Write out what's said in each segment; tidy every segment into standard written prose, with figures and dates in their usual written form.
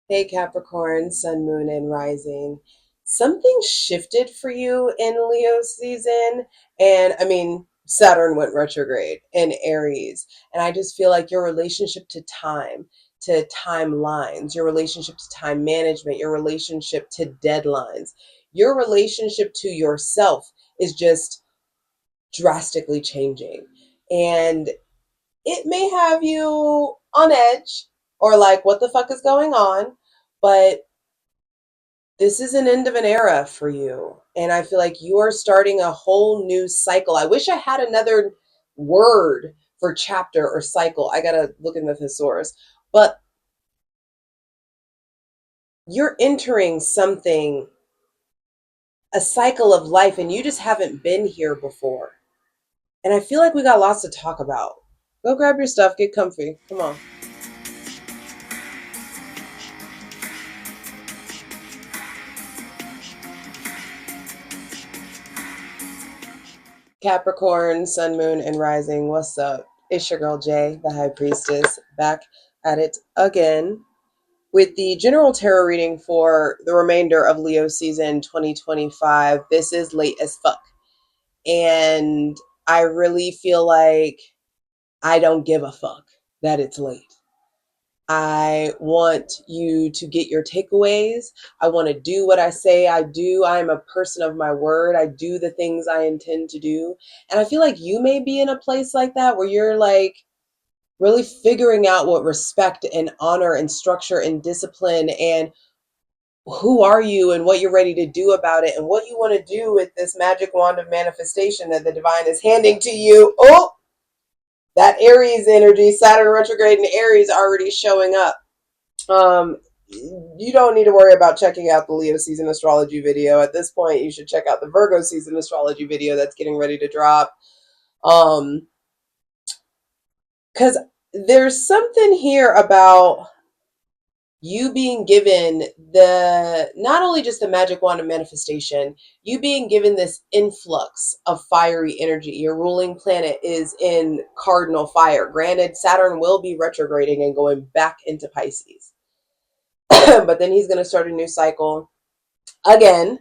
Hey Capricorn, Sun, Moon, and Rising. Something shifted for you in Leo season. And I mean, Saturn went retrograde in Aries. And I just feel like your relationship to timelines, your relationship to time management, your relationship to deadlines, your relationship to yourself is just drastically changing. And it may have you on edge or like, what the fuck is going on? But this is an end of an era for you. And I feel like you are starting a whole new cycle. I wish I had another word for chapter or cycle. I got to look in the thesaurus. But you're entering something, a cycle of life, and you just haven't been here before. And I feel like we got lots to talk about. Go grab your stuff, get comfy. Come on. Capricorn, Sun, Moon, and Rising. What's up? It's your girl Jay, the High Priestess, back at it again with the general tarot reading for the remainder of Leo season 2025. This is late as fuck. And I really feel like I don't give a fuck that it's late. I want you to get your takeaways. I want to do what I say I do. I am a person of my word. I do the things I intend to do. And I feel like you may be in a place like that where you're like really figuring out what respect and honor and structure and discipline and who are you and what you're ready to do about it and what you want to do with this magic wand of manifestation that the divine is handing to you. Oh, that Aries energy, Saturn retrograde in Aries already showing up. Um, you don't need to worry about checking out the Leo season astrology video. At this point, you should check out the Virgo season astrology video that's getting ready to drop. Um, because there's something here about you being given the not only just the magic wand of manifestation, you being given this influx of fiery energy. Your ruling planet is in cardinal fire. Granted, Saturn will be retrograding and going back into Pisces, but then he's going to start a new cycle again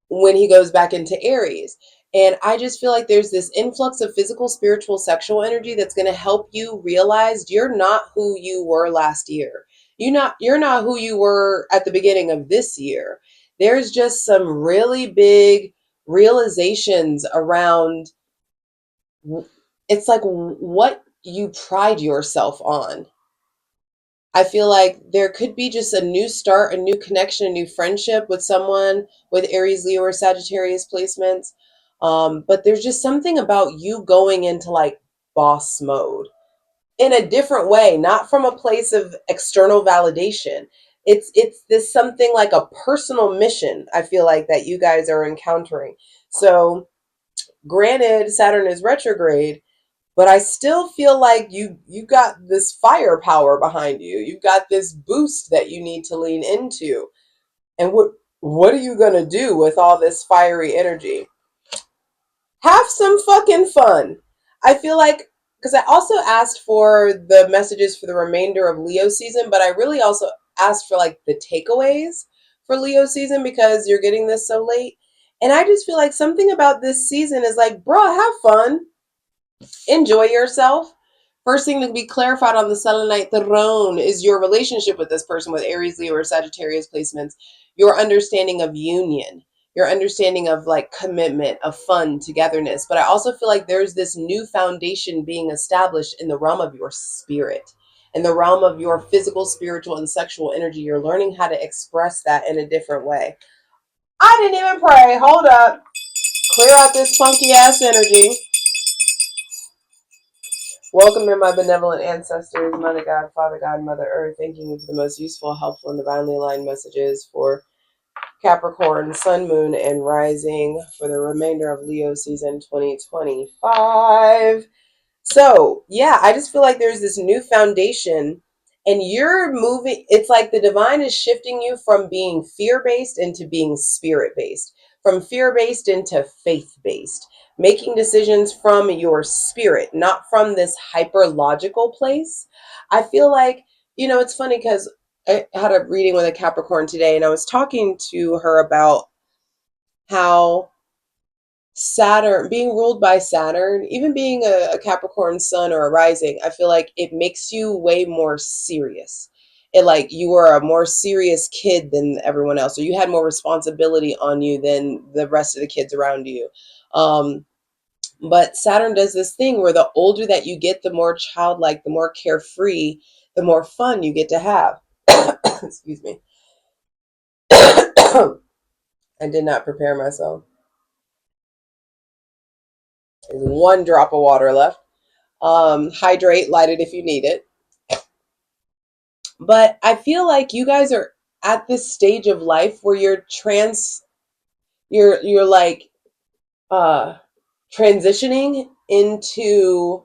when he goes back into Aries. And I just feel like there's this influx of physical, spiritual, sexual energy that's going to help you realize you're not who you were last year. You're not who you were at the beginning of this year. There's just some really big realizations around, it's like what you pride yourself on. I feel like there could be just a new start, a new connection, a new friendship with someone with Aries, Leo, or Sagittarius placements. But there's just something about you going into like boss mode in a different way, not from a place of external validation. It's this something like a personal mission, I feel like, that you guys are encountering. So granted, Saturn is retrograde, but I still feel like you got this firepower behind you. You've got this boost that you need to lean into. And what are you gonna do with all this fiery energy? Have some fucking fun. I feel like, because I also asked for the messages for the remainder of Leo season, but I really also asked for like the takeaways for Leo season because you're getting this so late. And I just feel like something about this season is like, bro, have fun, enjoy yourself. First thing to be clarified on the selenite throne is your relationship with this person with Aries, Leo, or Sagittarius placements, your understanding of union, your understanding of like commitment, of fun, togetherness. But I also feel like there's this new foundation being established in the realm of your spirit, in the realm of your physical, spiritual, and sexual energy. You're learning how to express that in a different way. I didn't even pray. Hold up. Clear out this funky ass energy. Welcome in, my benevolent ancestors, Mother God, Father God, Mother Earth. Thanking you for the most useful, helpful, and divinely aligned messages for Capricorn, Sun, Moon, and Rising for the remainder of Leo season 2025. So, yeah, I just feel like there's this new foundation and you're moving. It's like the divine is shifting you from being fear based into being spirit based, from fear based into faith based, making decisions from your spirit, not from this hyper logical place. I feel like, it's funny because I had a reading with a Capricorn today, and I was talking to her about how Saturn, being ruled by Saturn, even being a Capricorn sun or a rising, I feel like it makes you way more serious. It like you are a more serious kid than everyone else, or you had more responsibility on you than the rest of the kids around you. Um, but Saturn does this thing where the older that you get, the more childlike, the more carefree, the more fun you get to have. Excuse me. I did not prepare myself. There's one drop of water left. Hydrate, light it if you need it. But I feel like you guys are at this stage of life where you're like uh transitioning into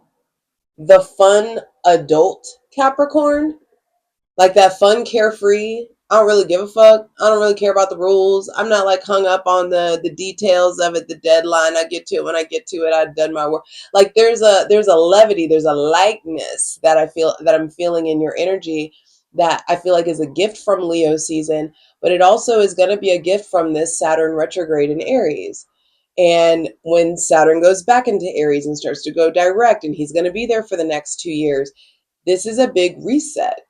the fun adult Capricorn. Like that fun, carefree. I don't really give a fuck. I don't really care about the rules. I'm not like hung up on the details of it, the deadline. I get to it when I get to it. I've done my work. Like there's a levity, there's a lightness that I feel that I'm feeling in your energy that I feel like is a gift from Leo season, but it also is going to be a gift from this Saturn retrograde in Aries. And when Saturn goes back into Aries and starts to go direct, and he's going to be there for the next 2 years, this is a big reset,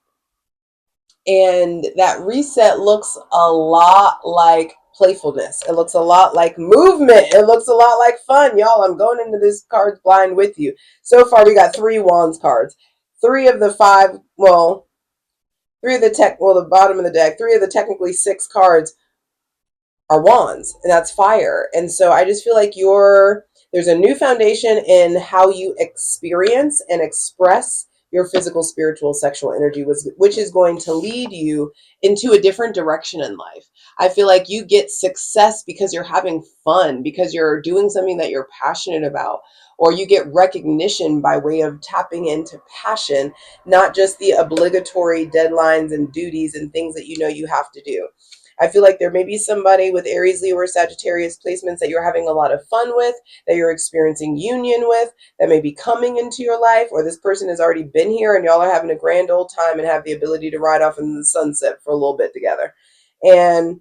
and that reset looks a lot like playfulness. It looks a lot like movement. It looks a lot like fun. Y'all, I'm going into this cards blind with you. So far, we got 3 wands cards. Three of the five, well, the bottom of the deck, three of the technically 6 cards are wands, and that's fire. And so I just feel like there's a new foundation in how you experience and express your physical, spiritual, sexual energy, which is going to lead you into a different direction in life. I feel like you get success because you're having fun, because you're doing something that you're passionate about, or you get recognition by way of tapping into passion, not just the obligatory deadlines and duties and things that you know you have to do. I feel like there may be somebody with Aries, Leo, or Sagittarius placements that you're having a lot of fun with, that you're experiencing union with, that may be coming into your life, or this person has already been here and y'all are having a grand old time and have the ability to ride off in the sunset for a little bit together. And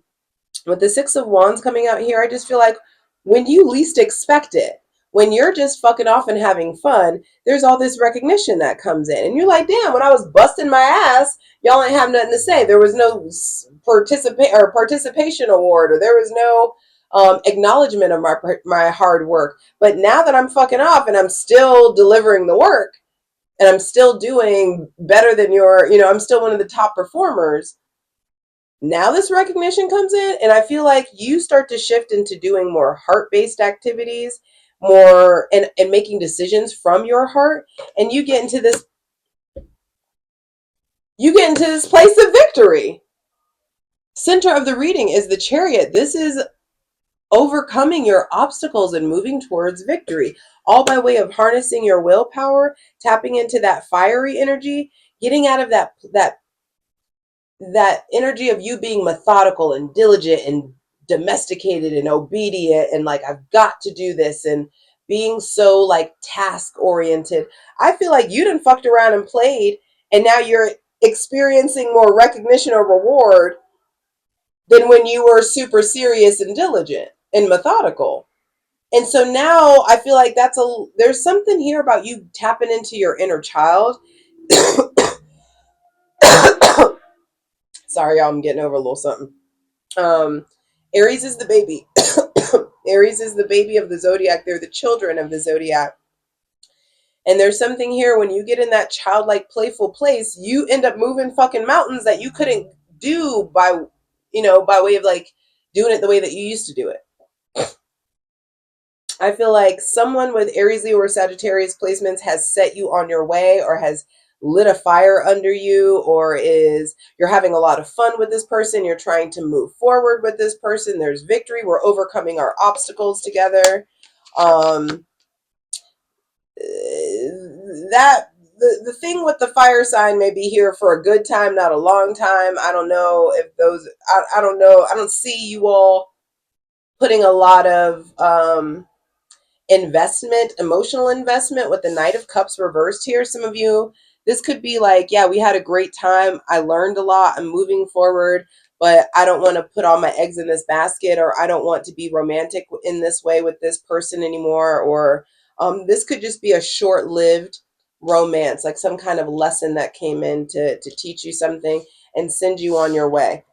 with the 6 of Wands coming out here, I just feel like when you least expect it, when you're just fucking off and having fun, there's all this recognition that comes in. And you're like, damn, when I was busting my ass, y'all ain't have nothing to say. There was no participation award, or there was no acknowledgement of my hard work. But now that I'm fucking off and I'm still delivering the work, and I'm still doing better than I'm still one of the top performers. Now this recognition comes in, and I feel like you start to shift into doing more heart-based activities, more and making decisions from your heart, and you get into this place of victory. Center of the reading is the Chariot. This is overcoming your obstacles and moving towards victory, all by way of harnessing your willpower, tapping into that fiery energy, getting out of that energy of you being methodical and diligent and domesticated and obedient and like I've got to do this, and being so like task oriented. I feel like you done fucked around and played, and now you're experiencing more recognition or reward than when you were super serious and diligent and methodical. And so now I feel like there's something here about you tapping into your inner child. Sorry, y'all, I'm getting over a little something. Um, Aries is the baby. Aries is the baby of the zodiac. They're the children of the zodiac. And there's something here when you get in that childlike, playful place, you end up moving fucking mountains that you couldn't do by way of like doing it the way that you used to do it. I feel like someone with Aries, Leo, or Sagittarius placements has set you on your way, or has lit a fire under you, or you're having a lot of fun with this person. You're trying to move forward with this person. There's victory. We're overcoming our obstacles together. Um, that the thing with the fire sign may be here for a good time, not a long time. I don't know if I don't know. I don't see you all putting a lot of emotional investment with the Knight of Cups reversed here. Some of you, This could be like, yeah, we had a great time. I learned a lot. I'm moving forward, but I don't want to put all my eggs in this basket, or I don't want to be romantic in this way with this person anymore. Or this could just be a short-lived romance, like some kind of lesson that came in to teach you something and send you on your way.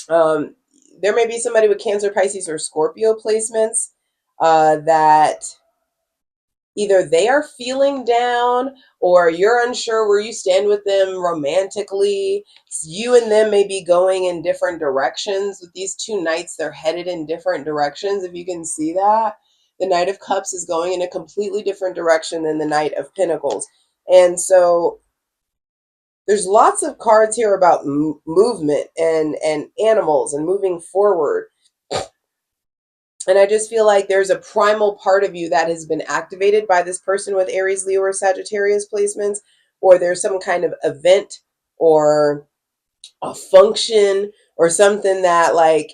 Um, there may be somebody with Cancer, Pisces, or Scorpio placements that either they are feeling down or you're unsure where you stand with them romantically. You and them may be going in different directions. With these two knights, they're headed in different directions. If you can see that, the Knight of Cups is going in a completely different direction than the Knight of Pentacles. And so there's lots of cards here about movement and animals and moving forward. And I just feel like there's a primal part of you that has been activated by this person with Aries, Leo, or Sagittarius placements, or there's some kind of event or a function or something that like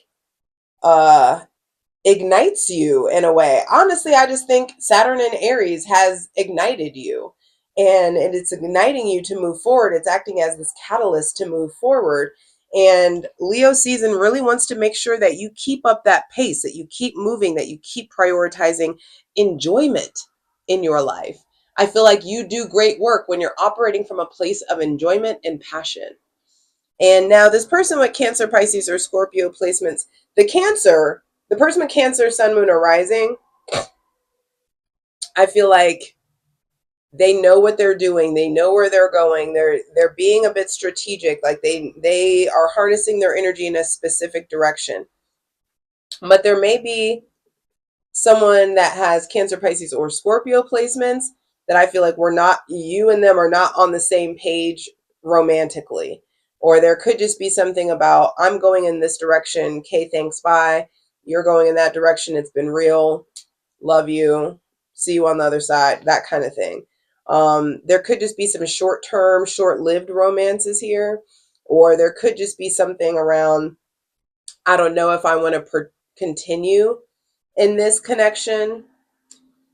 ignites you in a way. Honestly, I just think Saturn in Aries has ignited you, and it's igniting you to move forward. It's acting as this catalyst to move forward. And Leo season really wants to make sure that you keep up that pace, that you keep moving, that you keep prioritizing enjoyment in your life. I feel like you do great work when you're operating from a place of enjoyment and passion. And now this person with Cancer, Pisces, or Scorpio placements, the person with Cancer, Sun, Moon, or Rising, I feel like they know what they're doing. They know where they're going. They're being a bit strategic. Like they are harnessing their energy in a specific direction. But there may be someone that has Cancer, Pisces, or Scorpio placements that I feel like you and them are not on the same page romantically. Or there could just be something about, I'm going in this direction. Okay, thanks, bye. You're going in that direction. It's been real. Love you. See you on the other side. That kind of thing. There could just be some short-term, short-lived romances here. Or there could just be something around, I don't know if I want to continue in this connection.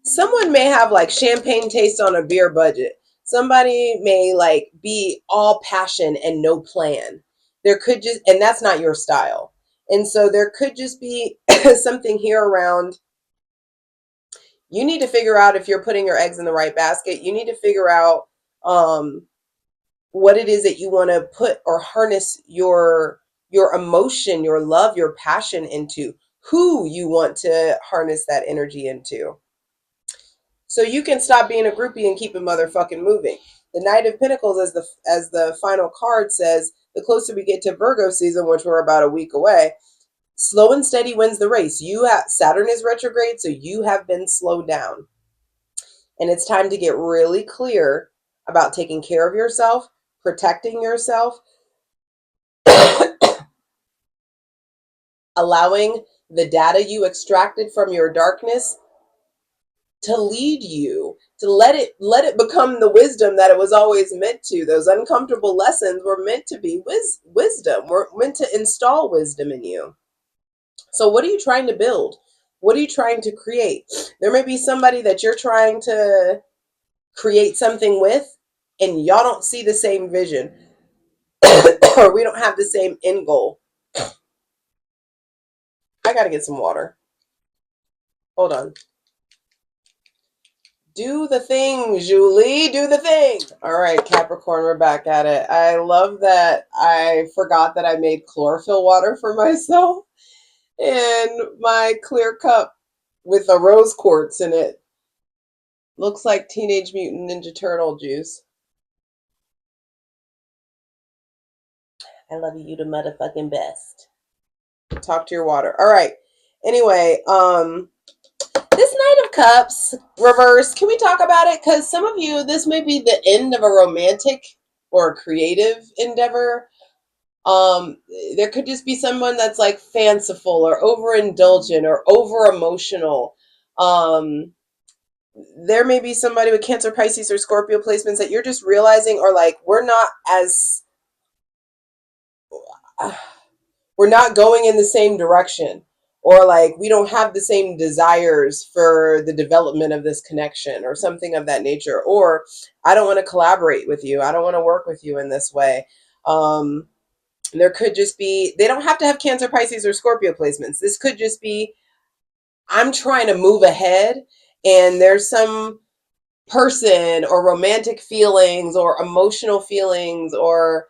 Someone may have like champagne taste on a beer budget. Somebody may like be all passion and no plan. There could just, and that's not your style. And so there could just be something here around, you need to figure out if you're putting your eggs in the right basket. You need to figure out what it is that you want to put or harness your emotion, your love, your passion into, who you want to harness that energy into. So you can stop being a groupie and keep it motherfucking moving. The Knight of Pentacles, as the final card says, the closer we get to Virgo season, which we're about a week away, slow and steady wins the race. Saturn is retrograde, so you have been slowed down. And it's time to get really clear about taking care of yourself, protecting yourself, allowing the data you extracted from your darkness to lead you, to let it become the wisdom that it was always meant to. Those uncomfortable lessons were meant to be wisdom. We're meant to install wisdom in you. So what are you trying to build? What are you trying to create? There may be somebody that you're trying to create something with, and y'all don't see the same vision, or we don't have the same end goal. I gotta get some water. Hold on. Do the thing, Julie. Do the thing. All right, Capricorn, we're back at it. I love that I forgot that I made chlorophyll water for myself in my clear cup with a rose quartz in it. Looks like Teenage Mutant Ninja Turtle juice. I love you the motherfucking best. Talk to your water. All right. Anyway, this Knight of Cups reverse, can we talk about it? Because some of you, this may be the end of a romantic or a creative endeavor. There could just be someone that's like fanciful or overindulgent or over emotional. There may be somebody with Cancer, Pisces, or Scorpio placements that you're just realizing are like, we're not going in the same direction. or like we don't have the same desires for the development of this connection or something of that nature, or I don't want to collaborate with you, I don't want to work with you in this way. There could just be, they don't have to have Cancer, Pisces, or Scorpio placements. This could just be, I'm trying to move ahead, and there's some person or romantic feelings or emotional feelings or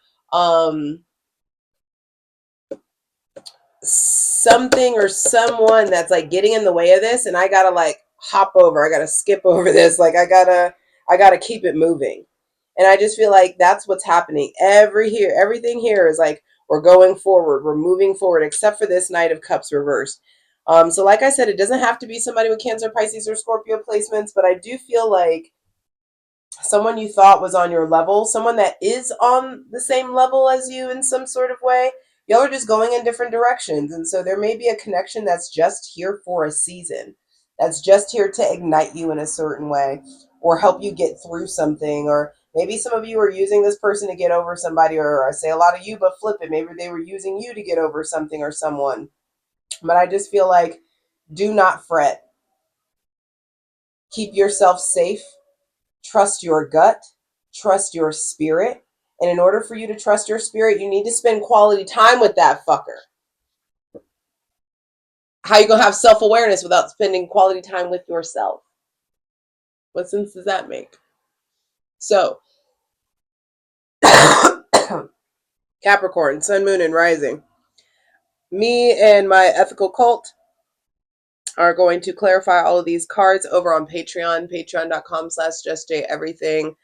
something or someone that's like getting in the way of this, and I gotta like hop over, I gotta skip over this, like I gotta keep it moving. And I just feel like that's what's happening. Everything here is like we're going forward, we're moving forward, except for this Knight of Cups reversed. So like I said, it doesn't have to be somebody with Cancer, Pisces, or Scorpio placements, but I do feel like someone you thought was on your level, someone that is on the same level as you in some sort of way, y'all are just going in different directions. And so there may be a connection that's just here for a season, that's just here to ignite you in a certain way or help you get through something. Or maybe some of you are using this person to get over somebody, or I say a lot of you, but flip it. Maybe they were using you to get over something or someone. But I just feel like do not fret. Keep yourself safe. Trust your gut, trust your spirit. And in order for you to trust your spirit, you need to spend quality time with that fucker. How you gonna have self-awareness without spending quality time with yourself? What sense does that make? So, Capricorn, Sun, Moon, and Rising. Me and my ethical cult are going to clarify all of these cards over on Patreon, patreon.com/JustJEverything.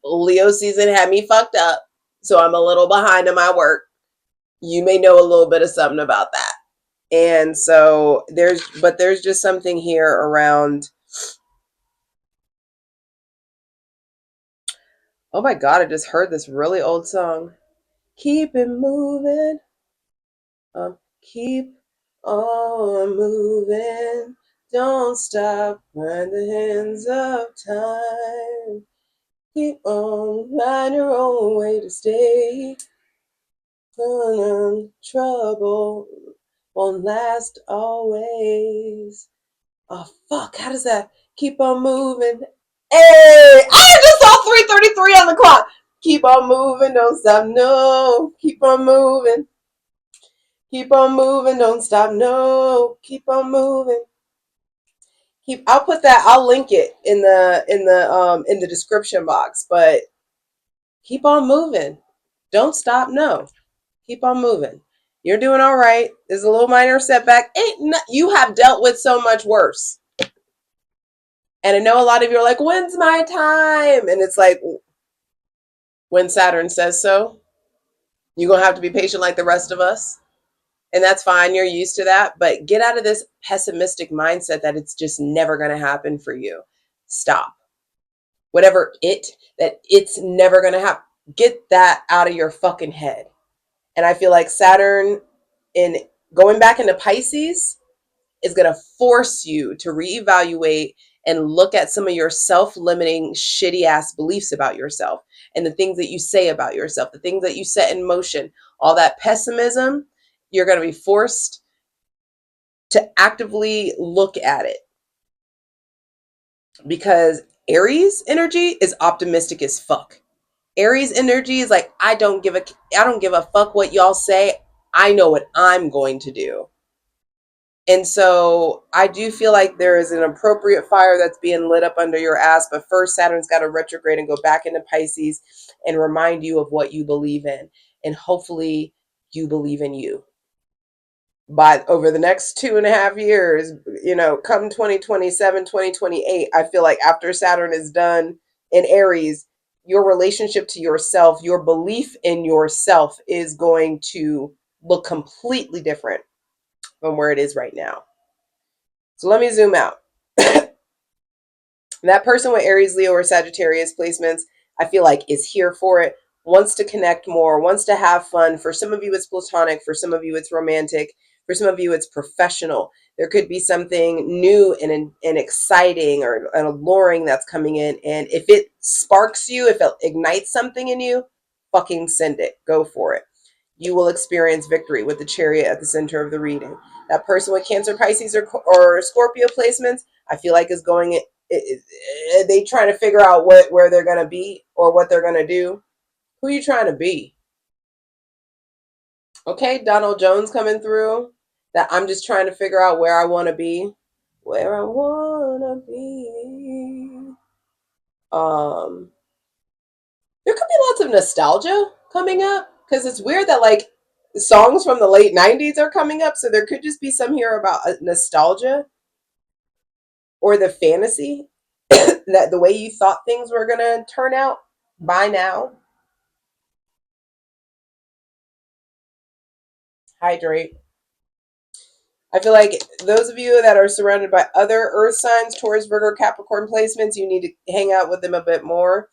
Leo season had me fucked up, so I'm a little behind in my work. You may know a little bit of something about that. And so there's just something here around, oh my God, I just heard this really old song. Keep it moving. Keep on moving. Don't stop by the hands of time. Keep on, find your own way to stay. Trouble won't last always. Oh fuck, how does that keep on moving? Hey, I just saw 3:33 on the clock. Keep on moving, don't stop, no. Keep on moving. Keep on moving, don't stop, no. Keep on moving. I'll put that, I'll link it in the description box, but keep on moving. Don't stop, no. Keep on moving. You're doing all right. There's a little minor setback. You have dealt with so much worse. And I know a lot of you are like, when's my time? And it's like, when Saturn says so. You're going to have to be patient like the rest of us. And that's fine. You're used to that. But get out of this pessimistic mindset that it's just never going to happen for you. Stop. That it's never going to happen. Get that out of your fucking head. And I feel like Saturn, in going back into Pisces, is going to force you to reevaluate and look at some of your self-limiting shitty ass beliefs about yourself and the things that you say about yourself, the things that you set in motion, all that pessimism. You're going to be forced to actively look at it, because Aries energy is optimistic as fuck. Aries energy is like, I don't give a fuck what y'all say. I know what I'm going to do. And so I do feel like there is an appropriate fire that's being lit up under your ass. But first, Saturn's got to retrograde and go back into Pisces and remind you of what you believe in. And hopefully you believe in you. But over the next 2.5 years, come 2027, 2028, I feel like after Saturn is done in Aries, your relationship to yourself, your belief in yourself is going to look completely different from where it is right now. So let me zoom out. That person with Aries, Leo, or Sagittarius placements, I feel like is here for it, wants to connect more, wants to have fun. For some of you, it's platonic. For some of you, it's romantic. For some of you, it's professional. There could be something new and exciting or alluring that's coming in. And if it sparks you, if it ignites something in you, fucking send it. Go for it. You will experience victory with the Chariot at the center of the reading. That person with Cancer, Pisces, or Scorpio placements, I feel like is going. They trying to figure out where they're gonna be or what they're gonna do. Who you trying to be? Okay, Donald Jones coming through. That I'm just trying to figure out where I want to be. Where I want to be. Um, there could be lots of nostalgia coming up because it's weird that like songs from the late 90s are coming up. So there could just be some here about nostalgia or the fantasy that the way you thought things were going to turn out by now. Hydrate. I feel like those of you that are surrounded by other earth signs, Taurus, Virgo, Capricorn placements, you need to hang out with them a bit more.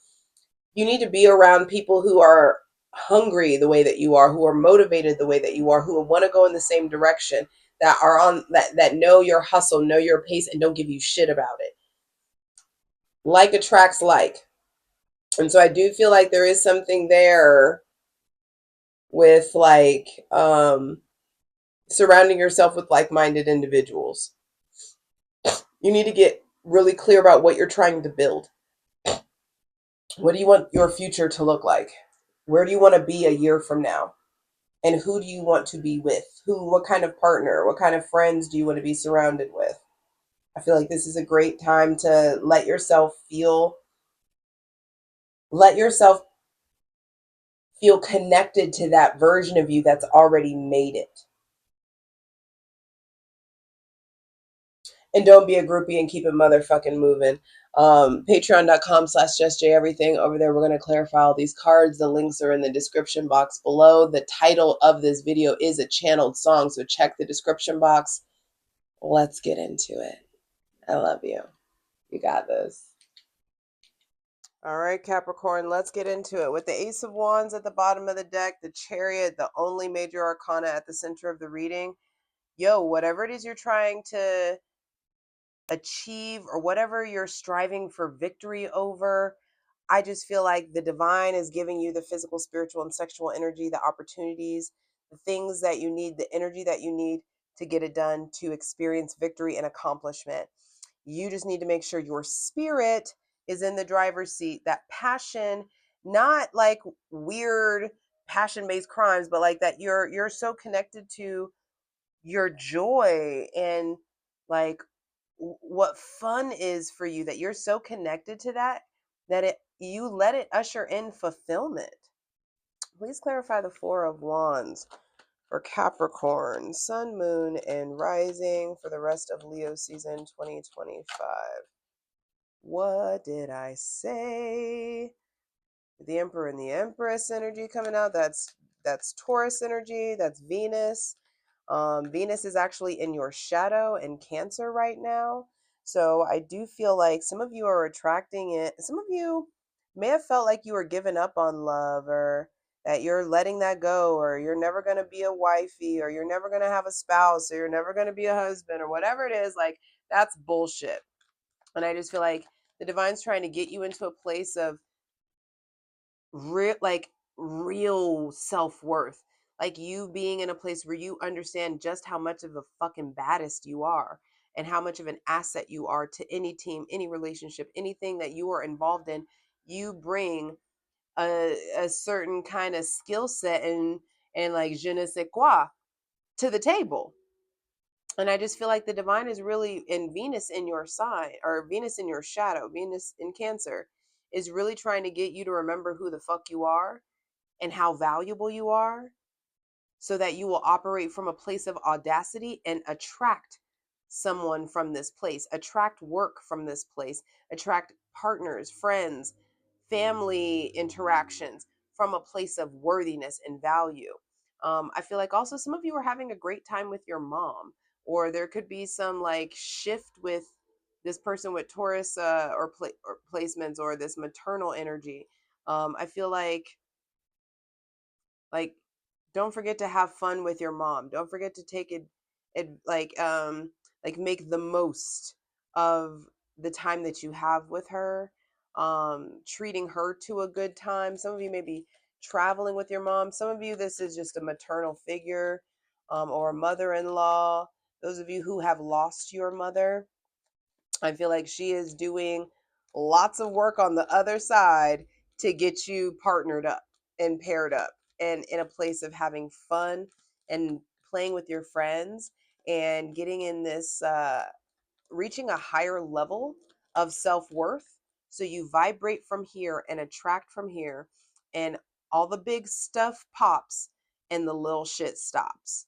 You need to be around people who are hungry the way that you are, who are motivated the way that you are, who want to go in the same direction, that are on that know your hustle, know your pace, and don't give you shit about it. Like attracts like. And so I do feel like there is something there with like surrounding yourself with like-minded individuals. You need to get really clear about what you're trying to build. What do you want your future to look like? Where do you want to be a year from now? And who do you want to be with? What kind of partner, what kind of friends do you want to be surrounded with? I feel like this is a great time to let yourself feel connected to that version of you that's already made it. And don't be a groupie and keep it motherfucking moving. Patreon.com/JustJEverything. Over there, we're going to clarify all these cards. The links are in the description box below. The title of this video is a channeled song, so check the description box. Let's get into it. I love you. You got this. All right, Capricorn, let's get into it. With the Ace of Wands at the bottom of the deck, the Chariot, the only major arcana at the center of the reading. Yo, whatever it is you're trying to achieve or whatever you're striving for victory over, I just feel like the divine is giving you the physical, spiritual, and sexual energy, the opportunities, the things that you need, the energy that you need to get it done, to experience victory and accomplishment. You just need to make sure your spirit is in the driver's seat. That passion, not like weird passion-based crimes, but like that you're so connected to your joy and like what fun is for you, that you're so connected to that you let it usher in fulfillment. Please clarify the Four of Wands for Capricorn, Sun, Moon, and Rising for the rest of Leo season 2025. What did I say? The Emperor and the Empress energy coming out. That's Taurus energy. That's Venus. Venus is actually in your shadow in Cancer right now. So I do feel like some of you are attracting it. Some of you may have felt like you were giving up on love, or that you're letting that go, or you're never going to be a wifey, or you're never going to have a spouse, or you're never going to be a husband, or whatever it is. Like, that's bullshit. And I just feel like the divine's trying to get you into a place of real self-worth, like you being in a place where you understand just how much of a fucking baddest you are, and how much of an asset you are to any team, any relationship, anything that you are involved in. You bring a certain kind of skill set and like je ne sais quoi to the table. And I just feel like the divine is really in Venus in your sign, or Venus in your shadow, Venus in Cancer, is really trying to get you to remember who the fuck you are and how valuable you are, so that you will operate from a place of audacity and attract someone from this place, attract work from this place, attract partners, friends, family interactions from a place of worthiness and value. I feel like also some of you are having a great time with your mom, or there could be some like shift with this person with Taurus or placements, or this maternal energy. I feel like don't forget to have fun with your mom. Don't forget to take it like make the most of the time that you have with her. Treating her to a good time. Some of you may be traveling with your mom. Some of you, this is just a maternal figure, or a mother-in-law. Those of you who have lost your mother, I feel like she is doing lots of work on the other side to get you partnered up and paired up and in a place of having fun and playing with your friends and getting in this, reaching a higher level of self-worth. So you vibrate from here and attract from here, and all the big stuff pops and the little shit stops.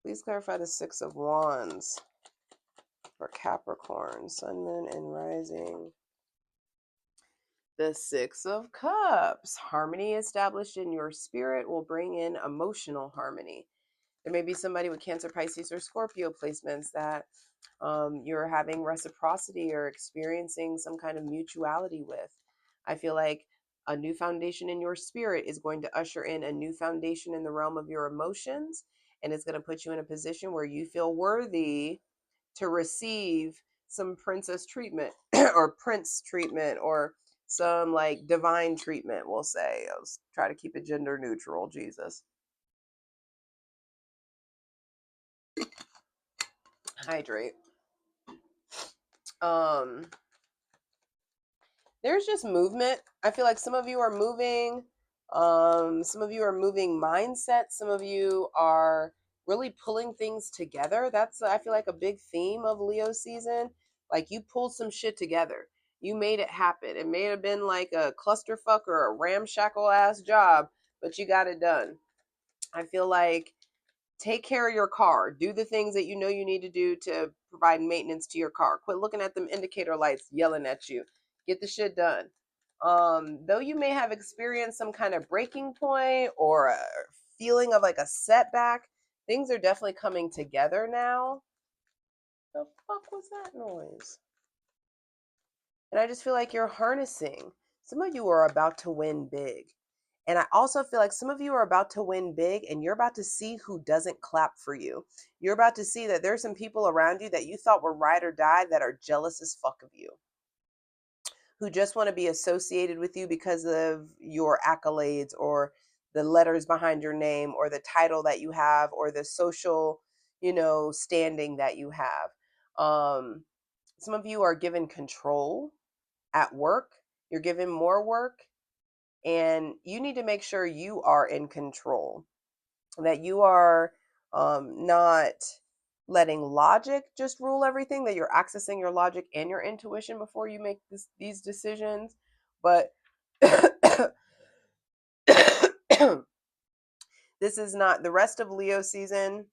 Please clarify the Six of Wands for Capricorn, Sun, Moon, and Rising. The Six of Cups. Harmony established in your spirit will bring in emotional harmony. There may be somebody with Cancer, Pisces, or Scorpio placements that you're having reciprocity or experiencing some kind of mutuality with. I feel like a new foundation in your spirit is going to usher in a new foundation in the realm of your emotions, and it's going to put you in a position where you feel worthy to receive some princess treatment or prince treatment or some like divine treatment, we'll say. I'll try to keep it gender neutral, Jesus. Hydrate. Um there's just movement. I feel like some of you are moving, some of you are moving mindset, some of you are really pulling things together. That's, I feel like, a big theme of Leo season. Like, you pulled some shit together, you made it happen. It may have been like a clusterfuck or a ramshackle ass job, but you got it done. I feel like, take care of your car. Do the things that you know you need to do to provide maintenance to your car. Quit looking at them indicator lights yelling at you. Get the shit done. Though you may have experienced some kind of breaking point or a feeling of like a setback, things are definitely coming together now. The fuck was that noise? And I just feel like you're harnessing. Some of you are about to win big. And I also feel like some of you are about to win big, and you're about to see who doesn't clap for you. You're about to see that there's some people around you that you thought were ride or die that are jealous as fuck of you, who just want to be associated with you because of your accolades or the letters behind your name or the title that you have or the social, standing that you have. Some of you are given control at work. You're given more work, and you need to make sure you are in control, that you are not letting logic just rule everything, that you're accessing your logic and your intuition before you make these decisions. But this is not the rest of Leo season.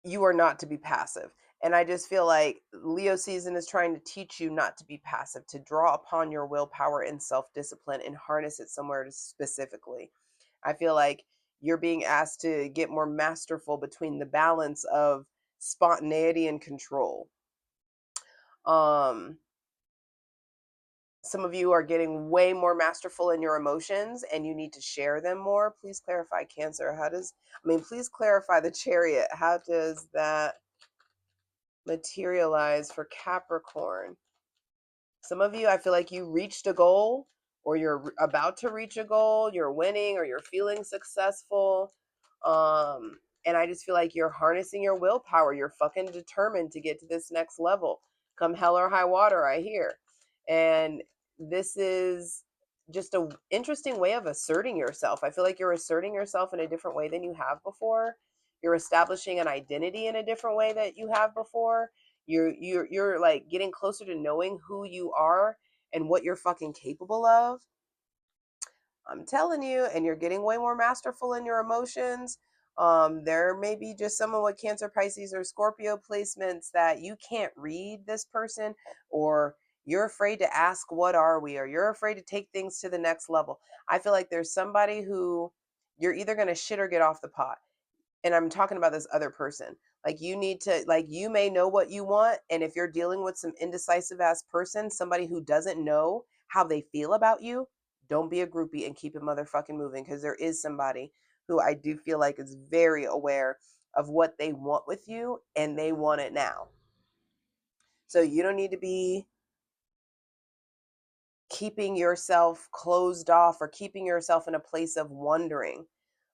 You are not to be passive. And I just feel like Leo season is trying to teach you not to be passive, to draw upon your willpower and self-discipline and harness it somewhere specifically. I feel like you're being asked to get more masterful between the balance of spontaneity and control. Um, some of you are getting way more masterful in your emotions and you need to share them more. Please clarify Cancer. Please clarify the Chariot. How does that materialize for Capricorn? Some of you, I feel like you reached a goal or you're about to reach a goal, you're winning or you're feeling successful. And I just feel like you're harnessing your willpower. You're fucking determined to get to this next level. Come hell or high water, I hear. And this is just a interesting way of asserting yourself. I feel like you're asserting yourself in a different way than you have before. You're establishing an identity in a different way that you have before. You're like getting closer to knowing who you are and what you're fucking capable of. I'm telling you, and you're getting way more masterful in your emotions. There may be just someone with Cancer, Pisces, or Scorpio placements that you can't read this person, or you're afraid to ask, what are we? Or you're afraid to take things to the next level. I feel like there's somebody who you're either going to shit or get off the pot. And I'm talking about this other person. Like, you need to, like, you may know what you want. And if you're dealing with some indecisive ass person, somebody who doesn't know how they feel about you, don't be a groupie and keep it motherfucking moving. Because there is somebody who I do feel like is very aware of what they want with you and they want it now. So you don't need to be keeping yourself closed off or keeping yourself in a place of wondering.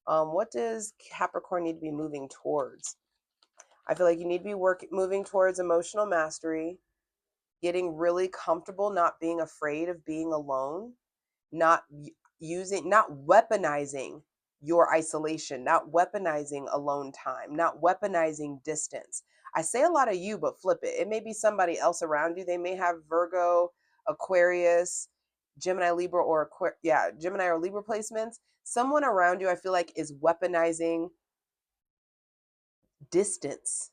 What does Capricorn need to be moving towards? I feel like you need to be moving towards emotional mastery, getting really comfortable, not being afraid of being alone, not not weaponizing your isolation, not weaponizing alone time, not weaponizing distance. I say a lot of you, but flip it. It may be somebody else around you. They may have Virgo, Aquarius, Gemini, Libra, or Gemini or Libra placements. Someone around you, I feel like, is weaponizing distance.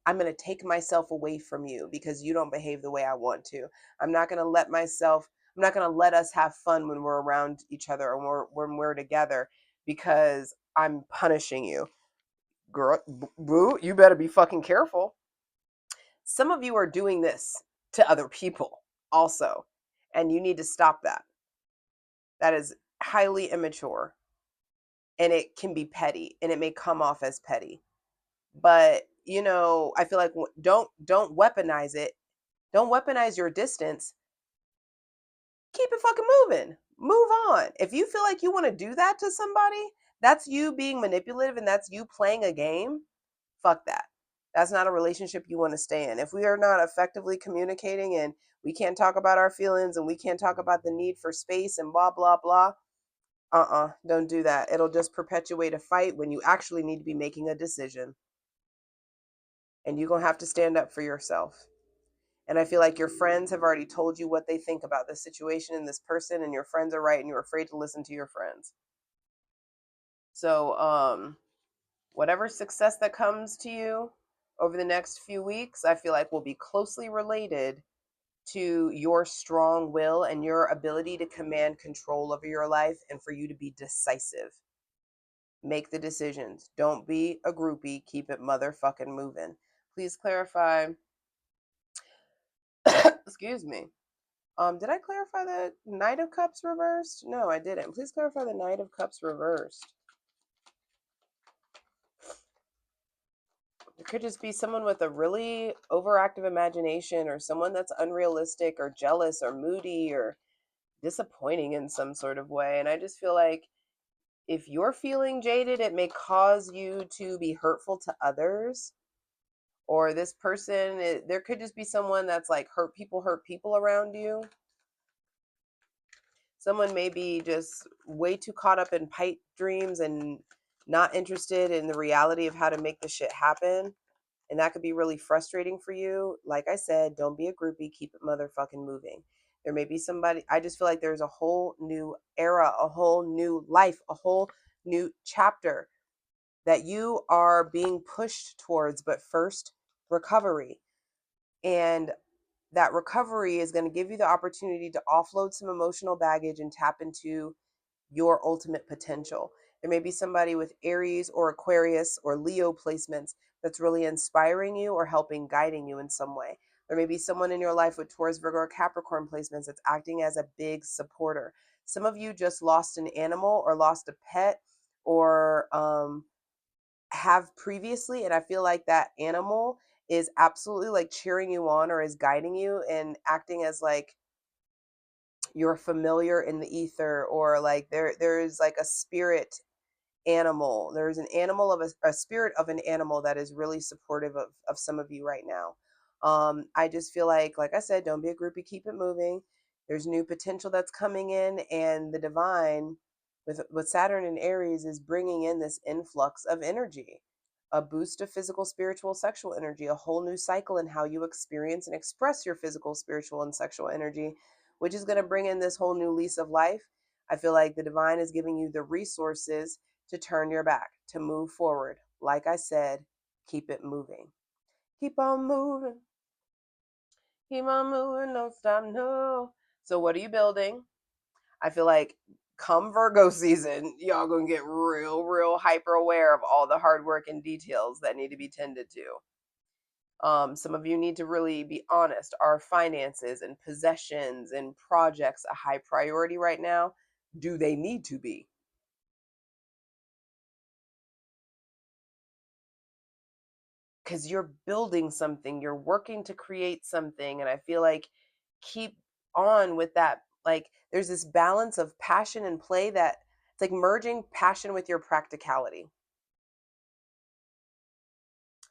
I'm going to take myself away from you because you don't behave the way I want to. I'm not going to I'm not going to let us have fun when we're around each other or when we're together because I'm punishing you. Girl, boo, you better be fucking careful. Some of you are doing this to other people also, and you need to stop that. That is highly immature, and it can be petty, and it may come off as petty. But, I feel like don't weaponize it. Don't weaponize your distance. Keep it fucking moving. Move on. If you feel like you want to do that to somebody, that's you being manipulative and that's you playing a game. Fuck that. That's not a relationship you want to stay in. If we are not effectively communicating and we can't talk about our feelings and we can't talk about the need for space and blah, blah, blah, don't do that. It'll just perpetuate a fight when you actually need to be making a decision. And you're going to have to stand up for yourself. And I feel like your friends have already told you what they think about this situation and this person, and your friends are right, and you're afraid to listen to your friends. So, whatever success that comes to you over the next few weeks, I feel like will be closely related to your strong will and your ability to command control over your life and for you to be decisive. Make the decisions. Don't be a groupie. Keep it motherfucking moving. Please clarify. Excuse me. Did I clarify the Knight of Cups reversed? No, I didn't. Please clarify the Knight of Cups reversed. It could just be someone with a really overactive imagination or someone that's unrealistic or jealous or moody or disappointing in some sort of way. And I just feel like if you're feeling jaded, it may cause you to be hurtful to others. Or this person, there could just be someone that's like hurt people around you. Someone may be just way too caught up in pipe dreams and not interested in the reality of how to make the shit happen. And that could be really frustrating for you. Like I said, don't be a groupie. Keep it motherfucking moving. There may be somebody, I just feel like there's a whole new era, a whole new life, a whole new chapter that you are being pushed towards. But first, recovery. And that recovery is going to give you the opportunity to offload some emotional baggage and tap into your ultimate potential. There may be somebody with Aries or Aquarius or Leo placements that's really inspiring you or guiding you in some way. There may be someone in your life with Taurus, Virgo, or Capricorn placements that's acting as a big supporter. Some of you just lost an animal or lost a pet or have previously, and I feel like that animal is absolutely like cheering you on or is guiding you and acting as like you're familiar in the ether, or like there's like a spirit animal. There's an animal of a spirit of an animal that is really supportive of some of you right now. I just feel like I said, don't be a groupie, keep it moving. There's new potential that's coming in, and the divine with Saturn and Aries is bringing in this influx of energy, a boost of physical, spiritual, sexual energy, a whole new cycle in how you experience and express your physical, spiritual, and sexual energy, which is going to bring in this whole new lease of life. I feel like the divine is giving you the resources to turn your back, to move forward. Like I said, keep it moving. Keep on moving. Keep on moving, don't stop, no. So what are you building? I feel like come Virgo season, y'all gonna get real hyper aware of all the hard work and details that need to be tended to. Some of you need to really be honest. Are finances and possessions and projects a high priority right now? Do they need to be? Because you're building something, you're working to create something, and I feel like keep on with that Like there's this balance of passion and play that it's like merging passion with your practicality.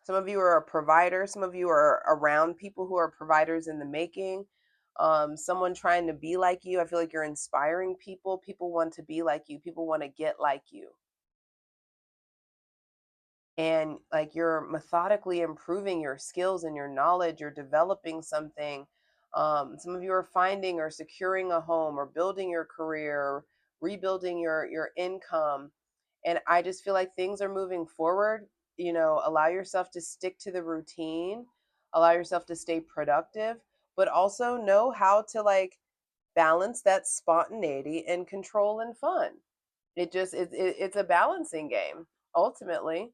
Some of you are a provider. Some of you are around people who are providers in the making. Someone trying to be like you. I feel like you're inspiring people. People want to be like you. People want to get like you. And like you're methodically improving your skills and your knowledge. You're developing something. Some of you are finding or securing a home or building your career, or rebuilding your income. And I just feel like things are moving forward. Allow yourself to stick to the routine, allow yourself to stay productive, but also know how to like balance that spontaneity and control and fun. It's a balancing game ultimately.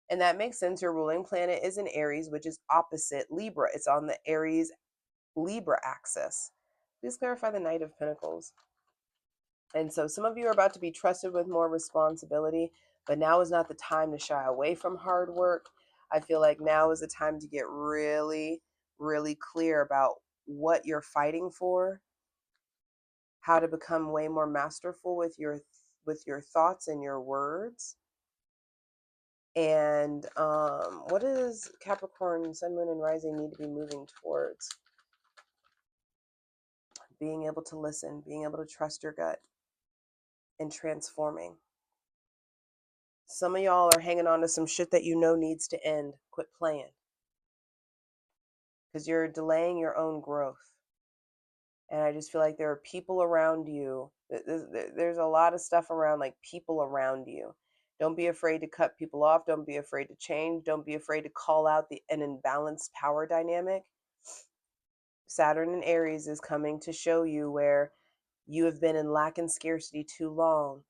And that makes sense. Your ruling planet is in Aries, which is opposite Libra. It's on the Aries Libra axis. Please clarify the Knight of Pentacles. And so some of you are about to be trusted with more responsibility, but now is not the time to shy away from hard work. I feel like now is the time to get really, really clear about what you're fighting for, how to become way more masterful with your thoughts and your words. And what does Capricorn, Sun, Moon, and Rising need to be moving towards? Being able to listen, being able to trust your gut, and transforming. Some of y'all are hanging on to some shit that you know needs to end. Quit playing. Because you're delaying your own growth. And I just feel like there are people around you. There's a lot of stuff around, like people around you. Don't be afraid to cut people off. Don't be afraid to change. Don't be afraid to call out an imbalanced power dynamic. Saturn in Aries is coming to show you where you have been in lack and scarcity too long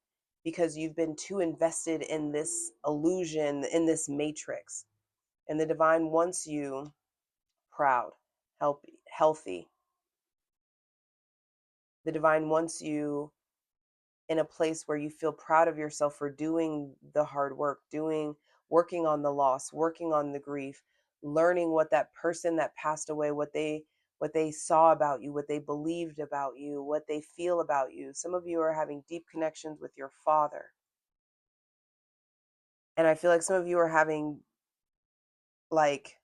because you've been too invested in this illusion, in this matrix. And the divine wants you proud, healthy. The divine wants you in a place where you feel proud of yourself for doing the hard work, working on the loss, working on the grief, learning what that person that passed away, what they saw about you, what they believed about you, what they feel about you. Some of you are having deep connections with your father. And I feel like some of you are having like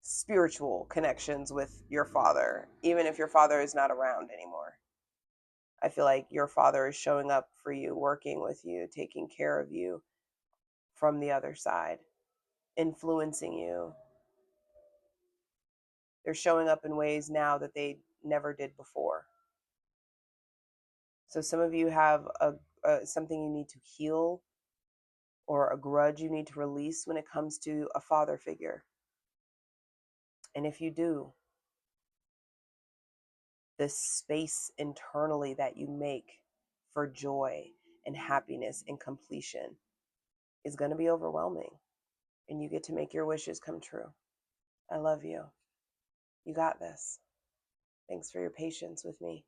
spiritual connections with your father, even if your father is not around anymore. I feel like your father is showing up for you, working with you, taking care of you from the other side, influencing you. They're showing up in ways now that they never did before. So some of you have something you need to heal, or a grudge you need to release when it comes to a father figure. And if you do, the space internally that you make for joy and happiness and completion is going to be overwhelming. And you get to make your wishes come true. I love you. You got this. Thanks for your patience with me.